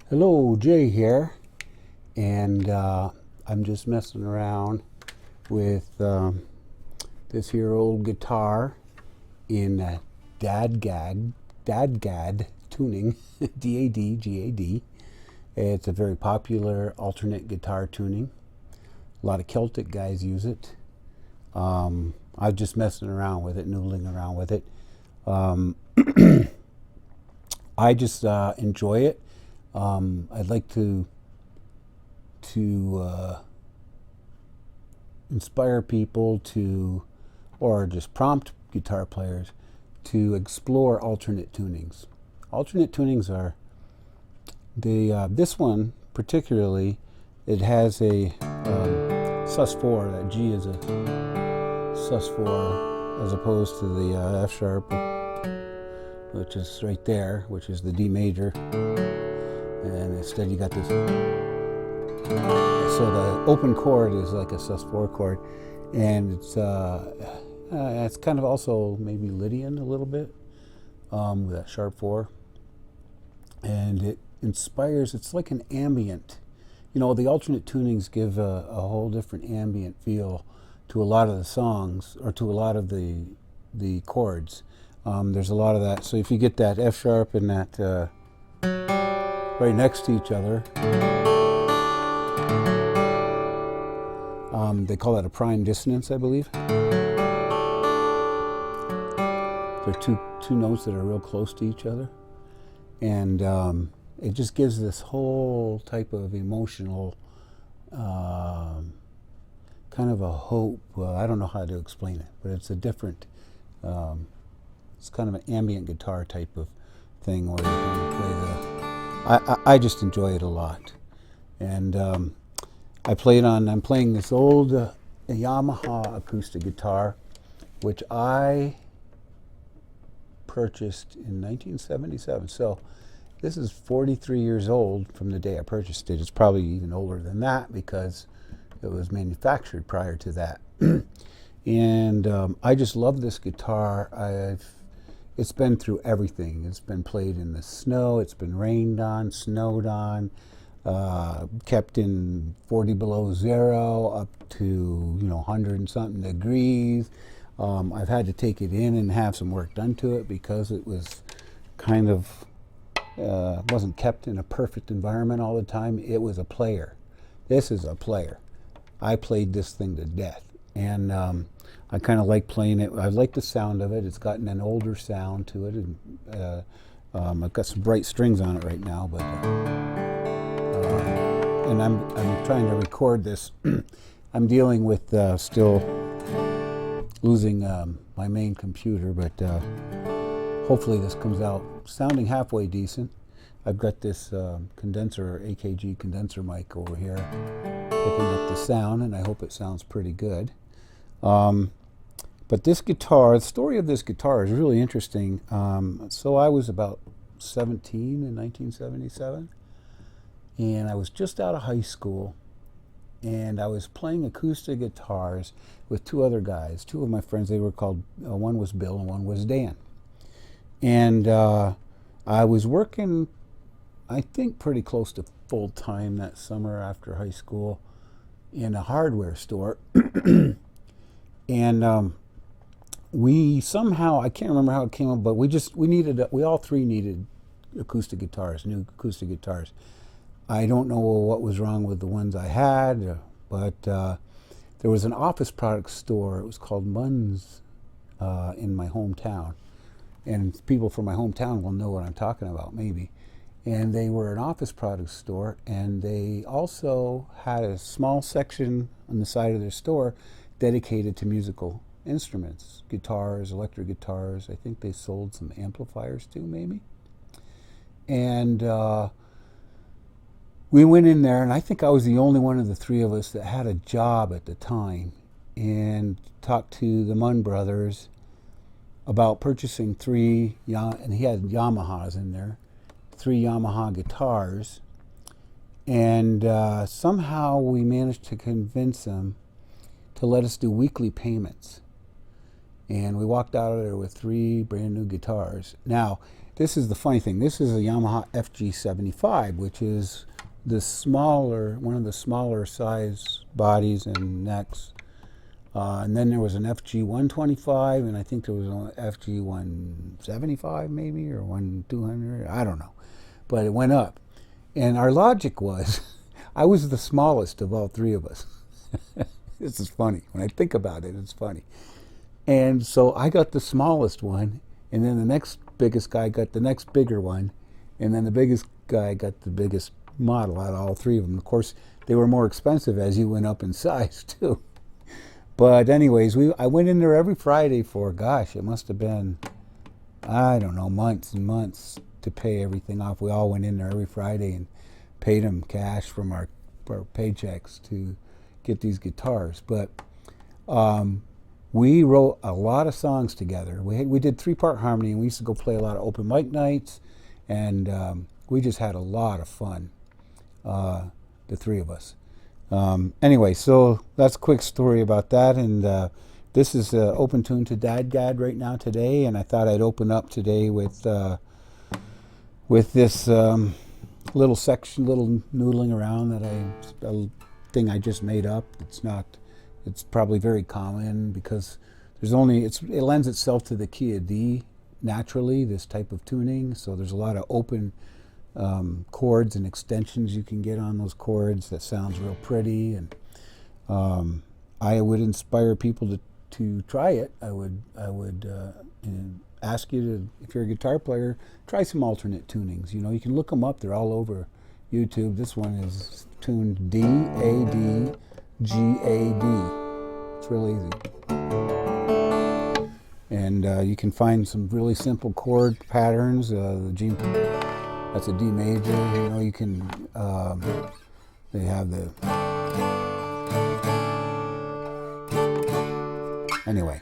Hello, Jay here, and I'm just messing around with this here old guitar in DADGAD tuning, DADGAD. It's a very popular alternate guitar tuning. A lot of Celtic guys use it. I'm just messing around with it, noodling around with it. I just enjoy it. I'd like to inspire people to, or just prompt guitar players to explore alternate tunings. Alternate tunings are this one particularly. It has a sus4. That G is a sus4 as opposed to the F sharp, which is right there, which is the D major. And instead you got this, so the open chord is like a sus4 chord, and it's kind of also maybe Lydian a little bit, with that sharp 4, and it inspires, it's like an ambient, you know, the alternate tunings give a whole different ambient feel to a lot of the songs, or to a lot of the chords. There's a lot of that, so if you get that F sharp and that right next to each other. They call that a prime dissonance, I believe. They're two notes that are real close to each other. And it just gives this whole type of emotional, kind of a hope. I don't know how to explain it, but it's a different, it's kind of an ambient guitar type of thing where you can play the, I just enjoy it a lot, and I'm playing this old Yamaha acoustic guitar, which I purchased in 1977. So this is 43 years old from the day I purchased it. It's probably even older than that because it was manufactured prior to that. And I just love this guitar. It's been through everything. It's been played in the snow, it's been rained on, snowed on, kept in 40 below zero up to 100 and something degrees. I've had to take it in and have some work done to it because it was kind of, wasn't kept in a perfect environment all the time. It was a player. This is a player. I played this thing to death. And I kind of like playing it. I like the sound of it. It's gotten an older sound to it, and I've got some bright strings on it right now. But and I'm trying to record this. I'm dealing with still losing my main computer, but hopefully this comes out sounding halfway decent. I've got this condenser, AKG condenser mic over here, picking up the sound, and I hope it sounds pretty good. But this guitar, the story of this guitar is really interesting. So I was about 17 in 1977, and I was just out of high school, and I was playing acoustic guitars with two other guys, two of my friends. They were called, one was Bill and one was Dan. And I was working, I think, pretty close to full time that summer after high school in a hardware store. And we somehow, I can't remember how it came up, but we all three needed acoustic guitars, new acoustic guitars. I don't know what was wrong with the ones I had, but there was an office product store. It was called Munn's in my hometown. And people from my hometown will know what I'm talking about, maybe. And they were an office product store, and they also had a small section on the side of their store dedicated to musical instruments, guitars, electric guitars. I think they sold some amplifiers too, maybe. And we went in there, and I think I was the only one of the three of us that had a job at the time, and talked to the Munn brothers about purchasing three, and he had Yamahas in there, 3 Yamaha guitars. And somehow we managed to convince him to let us do weekly payments. And we walked out of there with 3 brand new guitars. Now, this is the funny thing. This is a Yamaha FG75, which is the smaller, one of the smaller size bodies and necks. And then there was an FG125, and I think there was an FG175 maybe, or 1200, I don't know. But it went up. And our logic was, I was the smallest of all 3 of us. This is funny. When I think about it, it's funny. And so I got the smallest one, and then the next biggest guy got the next bigger one, and then the biggest guy got the biggest model out of all 3 of them. Of course, they were more expensive as you went up in size, too. But anyways, I went in there every Friday for, gosh, it must have been, I don't know, months and months to pay everything off. We all went in there every Friday and paid them cash from our paychecks to get these guitars. But we wrote a lot of songs together. We did 3-part harmony, and we used to go play a lot of open mic nights, and we just had a lot of fun, the 3 of us. Anyway, so that's a quick story about that, and this is open tune to DADGAD right now today, and I thought I'd open up today with this little section, little noodling around that a thing I just made up. It's probably very common because it lends itself to the key of D naturally, this type of tuning. So there's a lot of open chords and extensions you can get on those chords that sounds real pretty. And I would inspire people to try it. I would ask you to, if you're a guitar player, try some alternate tunings. You know, you can look them up. They're all over YouTube. This one is tuned D, A, D, G, A, D. It's real easy. And you can find some really simple chord patterns. The G, that's a D major. You know, you can, they have the, anyway.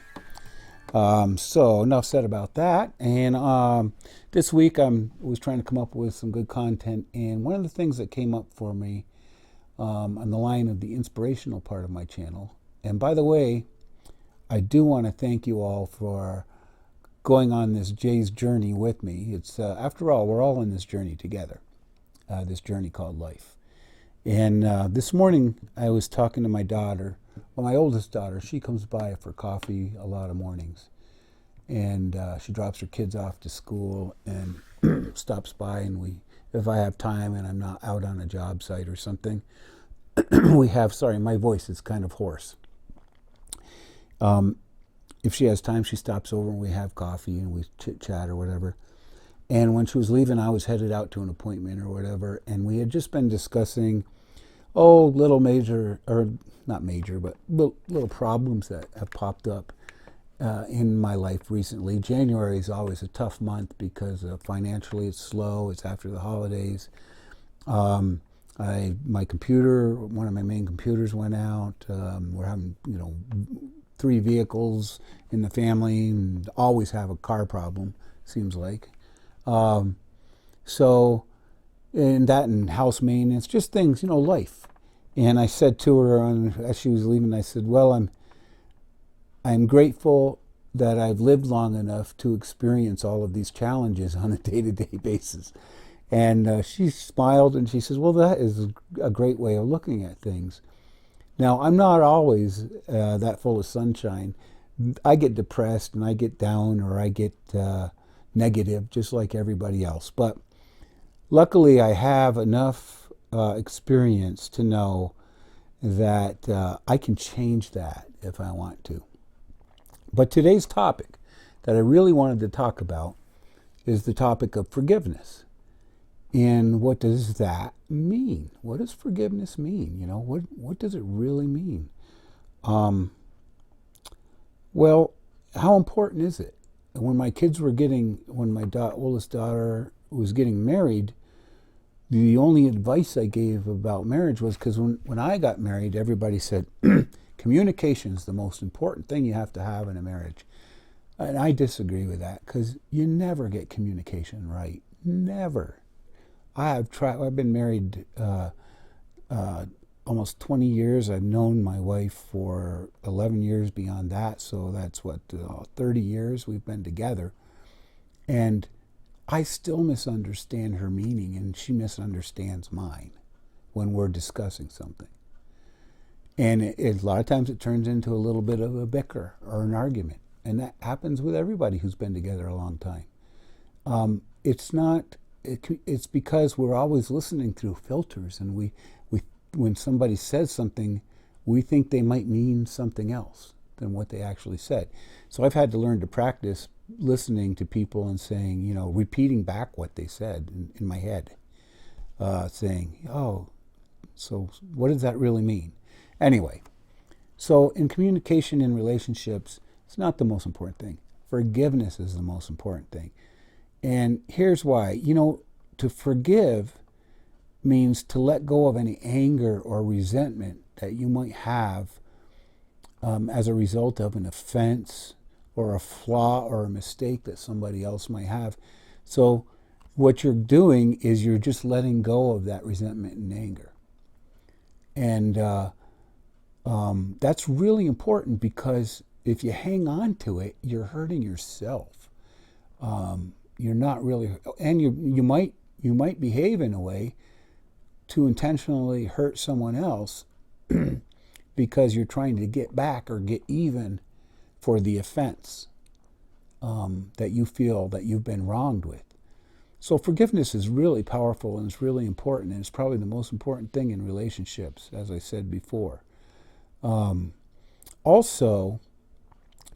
So enough said about that. And this week I was trying to come up with some good content, and one of the things that came up for me on the line of the inspirational part of my channel. And by the way, I do want to thank you all for going on this Jay's journey with me. It's after all, we're all in this journey together, this journey called life. And this morning I was talking to my daughter. Well, my oldest daughter, she comes by for coffee a lot of mornings, and she drops her kids off to school and stops by, and if I have time and I'm not out on a job site or something, sorry, my voice is kind of hoarse. If she has time, she stops over and we have coffee and we chit-chat or whatever. And when she was leaving, I was headed out to an appointment or whatever, and we had just been discussing little major, or not major, but little problems that have popped up in my life recently. January is always a tough month because financially it's slow. It's after the holidays. My computer, one of my main computers went out. We're having, 3 vehicles in the family, and always have a car problem, seems like. So, and house maintenance, just things, life. And I said to her as she was leaving, I said, well, I'm grateful that I've lived long enough to experience all of these challenges on a day-to-day basis. And she smiled and she says, well, that is a great way of looking at things. Now, I'm not always that full of sunshine. I get depressed and I get down, or I get negative, just like everybody else. But luckily, I have enough experience to know that I can change that if I want to. But today's topic that I really wanted to talk about is the topic of forgiveness. And what does that mean? What does forgiveness mean? What does it really mean? Well, how important is it? When my kids were getting, when my oldest daughter was getting married, the only advice I gave about marriage was because when I got married, everybody said communication is the most important thing you have to have in a marriage. And I disagree with that because you never get communication right. Never. I've been married uh, almost 20 years. I've known my wife for 11 years beyond that. So that's 30 years we've been together. And I still misunderstand her meaning, and she misunderstands mine when we're discussing something. And a lot of times it turns into a little bit of a bicker or an argument. And that happens with everybody who's been together a long time. It's not, it's because we're always listening through filters, and when somebody says something, we think they might mean something else than what they actually said. So I've had to learn to practice listening to people and saying, repeating back what they said in my head, saying, oh, so what does that really mean? Anyway, so in communication in relationships, it's not the most important thing. Forgiveness is the most important thing. And here's why. To forgive means to let go of any anger or resentment that you might have as a result of an offense or a flaw or a mistake that somebody else might have. So what you're doing is you're just letting go of that resentment and anger. And that's really important, because if you hang on to it, you're hurting yourself. You're not really, and you might behave in a way to intentionally hurt someone else because you're trying to get back or get even for the offense that you feel that you've been wronged with. So forgiveness is really powerful, and it's really important, and it's probably the most important thing in relationships, as I said before. Also,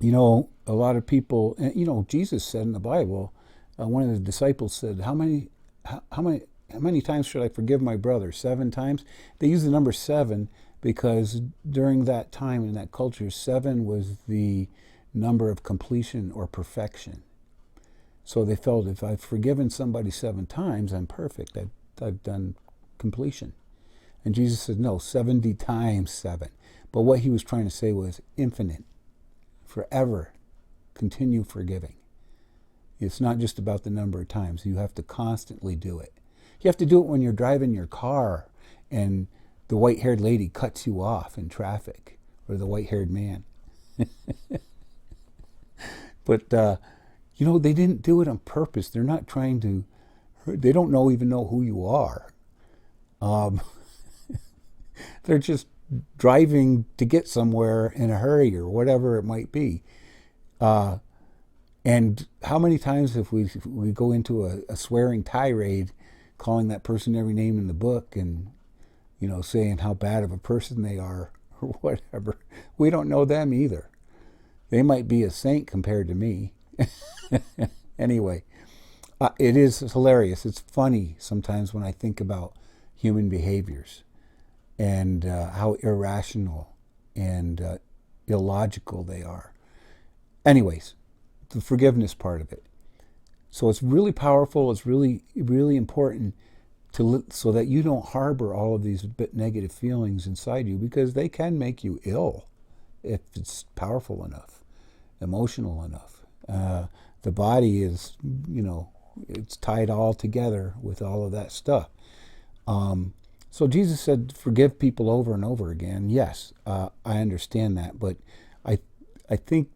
a lot of people, Jesus said in the Bible, one of the disciples said, how many times should I forgive my brother? 7 times? They use the number 7 because during that time in that culture, 7 was the number of completion or perfection. So they felt, if I've forgiven somebody 7 times, I'm perfect. I've done completion. And Jesus said, no, 70 times 7. But what he was trying to say was infinite, forever, continue forgiving. It's not just about the number of times. You have to constantly do it. You have to do it when you're driving your car and the white-haired lady cuts you off in traffic, or the white-haired man. But, they didn't do it on purpose. They're not trying to, they don't even know who you are. They're just driving to get somewhere in a hurry or whatever it might be. And how many times if we go into a swearing tirade, calling that person every name in the book and, saying how bad of a person they are or whatever. We don't know them either. They might be a saint compared to me. Anyway, it is hilarious. It's funny sometimes when I think about human behaviors and how irrational and illogical they are. Anyways, the forgiveness part of it. So it's really powerful. It's really, really important so that you don't harbor all of these negative feelings inside you, because they can make you ill if it's powerful enough, emotional enough. The body is, it's tied all together with all of that stuff. So Jesus said, forgive people over and over again. Yes, I understand that, but I think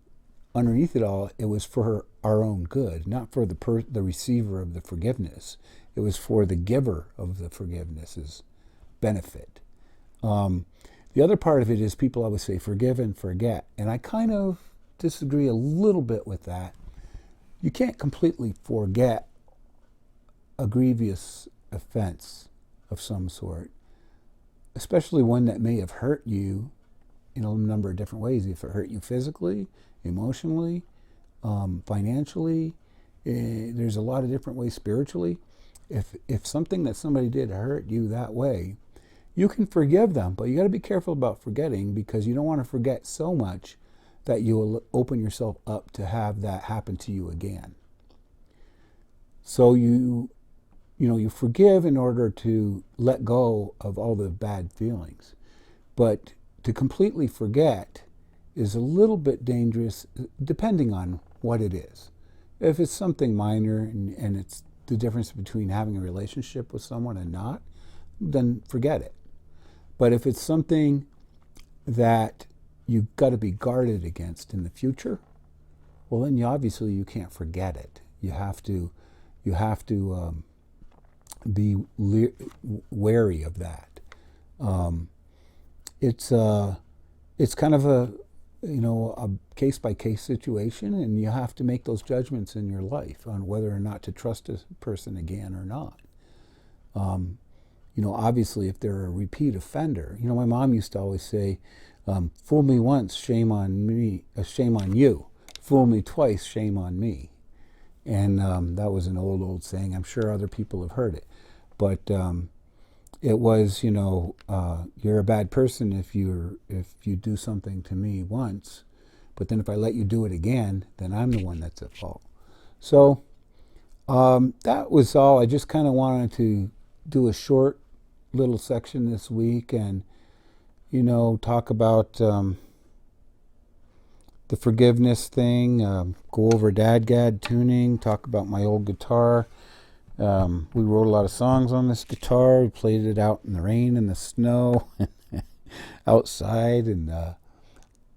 underneath it all, it was for our own good, not for the receiver of the forgiveness. It was for the giver of the forgiveness's benefit. The other part of it is people always say forgive and forget, and I kind of disagree a little bit with that. You can't completely forget a grievous offense of some sort, especially one that may have hurt you in a number of different ways. If it hurt you physically, emotionally, financially, there's a lot of different ways spiritually. If something that somebody did hurt you that way, you can forgive them, but you got to be careful about forgetting, because you don't want to forget so much that you will open yourself up to have that happen to you again. So you forgive in order to let go of all the bad feelings. But to completely forget is a little bit dangerous depending on what it is. If it's something minor and it's the difference between having a relationship with someone and not, then forget it. But if it's something that you've got to be guarded against in the future, well, then obviously you can't forget it. You have to be wary of that. It's kind of a case-by-case situation, and you have to make those judgments in your life on whether or not to trust a person again or not. Obviously, if they're a repeat offender, my mom used to always say, "Fool me once, shame on me, shame on you. Fool me twice, shame on me." And that was an old saying. I'm sure other people have heard it, but it was, you're a bad person if you do something to me once, but then if I let you do it again, then I'm the one that's at fault. So that was all. I just kind of wanted to do a short little section this week and, talk about the forgiveness thing, go over DADGAD tuning, talk about my old guitar. We wrote a lot of songs on this guitar. We played it out in the rain and the snow, outside, and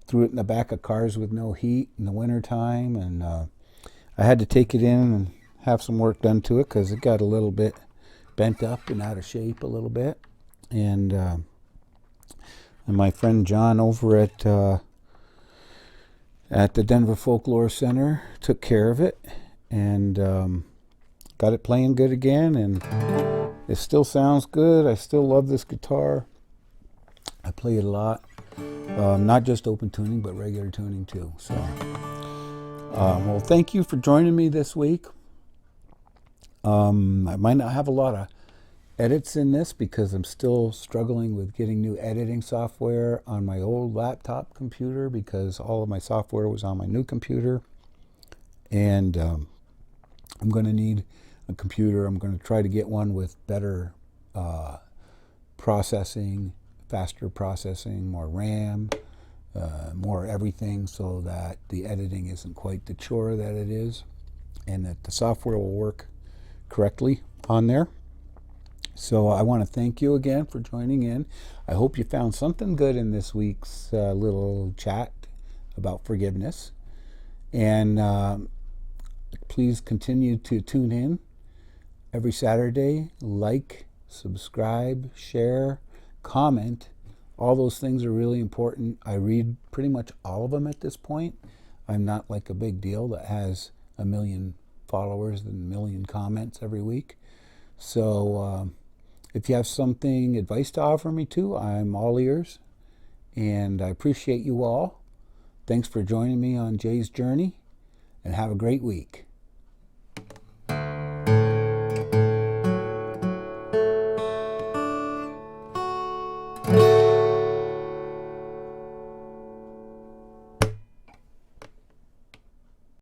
threw it in the back of cars with no heat in the wintertime. And I had to take it in and have some work done to it because it got a little bit bent up and out of shape a little bit. And my friend John over at the Denver Folklore Center took care of it and got it playing good again, and it still sounds good. I still love this guitar. I play it a lot, not just open tuning but regular tuning too. So well, thank you for joining me this week. I might not have a lot of edits in this because I'm still struggling with getting new editing software on my old laptop computer because all of my software was on my new computer, and I'm going to need a computer. I'm going to try to get one with better processing, faster processing, more RAM, more everything, so that the editing isn't quite the chore that it is, and that the software will work correctly on there. So I want to thank you again for joining in. I hope you found something good in this week's little chat about forgiveness. And please continue to tune in every Saturday. Like, subscribe, share, comment. All those things are really important. I read pretty much all of them at this point. I'm not like a big deal that has 1 million followers and 1 million comments every week. So if you have something, advice to offer me too, I'm all ears. And I appreciate you all. Thanks for joining me on Jay's journey, and have a great week.